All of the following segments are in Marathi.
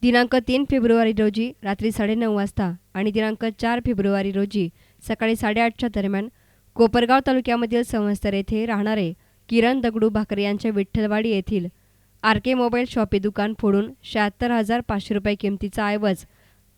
दिनांक 3 फेब्रुवारी रोजी रात्री 9:30 वाजता आणि दिनांक 4 फेब्रुवारी रोजी सकाळी 8:30च्या दरम्यान कोपरगाव तालुक्यामधील संवत्सर येथे राहणारे किरण दगडू भाकरे यांच्या विठ्ठलवाडी येथील आर.के. मोबाईल शॉपी दुकान फोडून 76,500 रुपये किमतीचा ऐवज,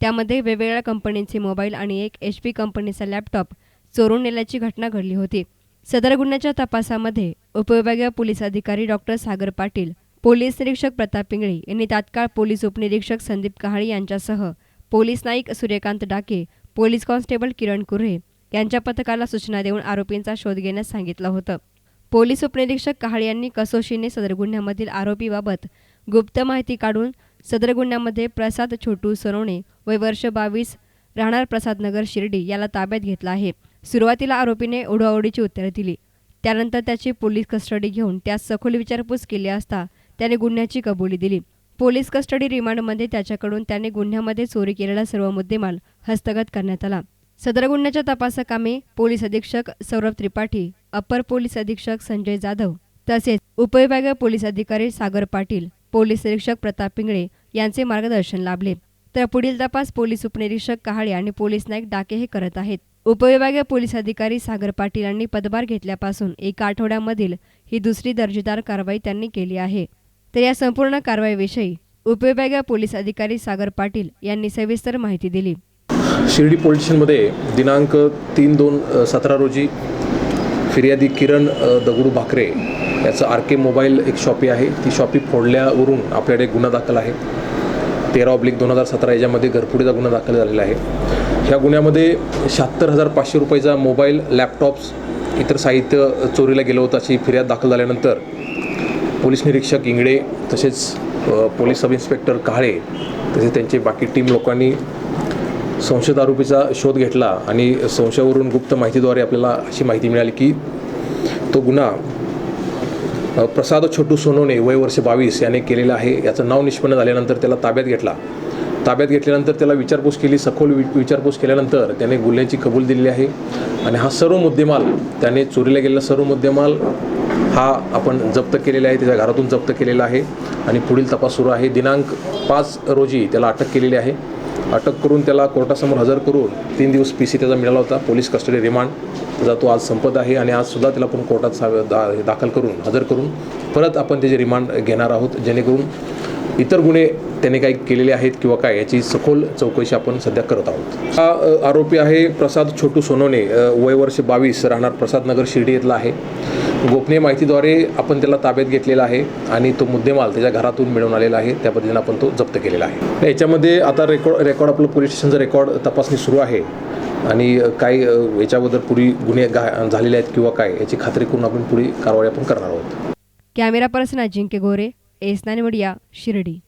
त्यामध्ये वेगवेगळ्या कंपनीचे मोबाईल आणि एक HP कंपनीचा लॅपटॉप चोरून नेल्याची घटना घडली होती। सदर गुन्ह्याच्या तपासामध्ये उपविभागीय पोलीस अधिकारी डॉक्टर सागर पाटील, पोलीस निरीक्षक प्रताप पिंगळे यांनी तात्काळ पोलीस उपनिरीक्षक संदीप कहाळे यांच्यासह पोलीस नाईक सूर्यकांत डाके, पोलीस कॉन्स्टेबल किरण कुर्हे यांच्या पथकाला सूचना देऊन आरोपींचा शोध घेण्यास सांगितलं होतं। पोलीस उपनिरीक्षक कहाळे यांनी कसोशीने सदर गुन्ह्यामधील आरोपीबाबत गुप्त माहिती काढून सदर गुन्ह्यामध्ये प्रसाद छोटू सोनवणे वय वर्ष 22 राहणार प्रसादनगर शिर्डी याला ताब्यात घेतला आहे। सुरुवातीला आरोपीने ओढाओढीची उत्तरे दिली, त्यानंतर त्याची पोलीस कस्टडी घेऊन त्यास सखोल विचारपूस केली असता त्याने गुन्ह्याची कबुली दिली। पोलीस कस्टडी रिमांडमध्ये त्याच्याकडून त्याने गुन्ह्यामध्ये चोरी केलेला सर्व मुद्देमाल हस्तगत करण्यात आला। सदर गुन्ह्याच्या तपासकामी पोलीस अधीक्षक सौरभ त्रिपाठी, अपर पोलीस अधीक्षक संजय जाधव तसेच उपविभागीय पोलीस अधिकारी सागर पाटील, पोलीस निरीक्षक प्रताप पिंगळे यांचे मार्गदर्शन लाभले। तर पुढील तपास पोलीस उपनिरीक्षक कहाळे आणि पोलीस नाईक डाके हे करत आहेत। उपविभागीय पोलीस अधिकारी सागर पाटील यांनी पदभार घेतल्यापासून एका आठवड्यामधील ही दुसरी दर्जेदार कारवाई त्यांनी केली आहे। तर या संपूर्ण कारवाईविषयी उपविभागीय पोलीस अधिकारी सागर पाटील यांनी सविस्तर माहिती दिली। शिर्डी पोलीस स्टेशनमध्ये दिनांक 3/2/17 रोजी फिर्यादी किरण दगडू भाकरे याचं आर.के. मोबाईल एक शॉपी आहे, ती शॉपी फोडल्यावरून आपल्याकडे गुन्हा दाखल आहे। 13/2017 याच्यामध्ये घरफोडीचा गुन्हा दाखल झालेला आहे। ह्या गुन्ह्यामध्ये 76,500 रुपयाचा मोबाईल, लॅपटॉप्स, इतर साहित्य चोरीला गेलं होतं अशी फिर्याद दाखल झाल्यानंतर पोलीस निरीक्षक इंगळे तसेच पोलीस सब इन्स्पेक्टर कहाळे तसेच त्यांचे बाकी टीम लोकांनी संशयित आरोपीचा शोध घेतला आणि संशयावरून गुप्त माहितीद्वारे आपल्याला अशी माहिती मिळाली की तो गुन्हा प्रसाद छोटू सोनवणे वय वर्ष 22 याने केलेला आहे। याचं नाव निष्पन्न झाल्यानंतर त्याला ताब्यात घेतला। ताब्यात घेतल्यानंतर त्याला विचारपूस केली, सखोल विचारपूस केल्यानंतर त्याने गुन्ह्याची कबूल दिलेली आहे आणि हा सर्व मुद्देमाल, त्याने चोरीला गेलेला सर्व मुद्देमाल हा आपण जप्त केलेला आहे, त्याच्या घरातून जप्त केलेला आहे आणि पुढील तपास सुरू आहे। दिनांक 5 रोजी त्याला अटक केलेली आहे। अटक करून त्याला कोर्टासमोर हजर करून 3 दिवस PC त्याचा मिळाला होता, पोलीस कस्टडी रिमांड, त्याचा तो आज संपत आहे आणि आजसुद्धा त्याला आपण कोर्टात दाखल करून हजर करून परत आपण त्याचे रिमांड घेणार आहोत, जेणेकरून इतर गुन्हे त्याने काही केलेले आहेत किंवा काय याची सखोल चौकशी आपण सध्या करत आहोत। हा आरोपी आहे प्रसाद छोटू सोनवणे, वय वर्ष 22 राहणार प्रसादनगर शिर्डी येथला आहे। गोपनीय माहितीद्वारे आपण त्याला ताब्यात घेतलेला आहे आणि तो मुद्देमाल त्याच्या घरातून मिळवून आलेला आहे, त्या पद्धतीने आपण तो जप्त केलेला आहे। याच्यामध्ये आता रेकॉर्ड आपलं पोलीस स्टेशनचं रेकॉर्ड तपासणी सुरू आहे आणि काय याच्याबद्दल पुढे गुन्हे झालेले आहेत किंवा काय याची खात्री करून आपण पुढे कारवाई आपण करणार आहोत। कॅमेरा पर्सन अजिंक्य गोरे, एस9 मीडिया, शिर्डी।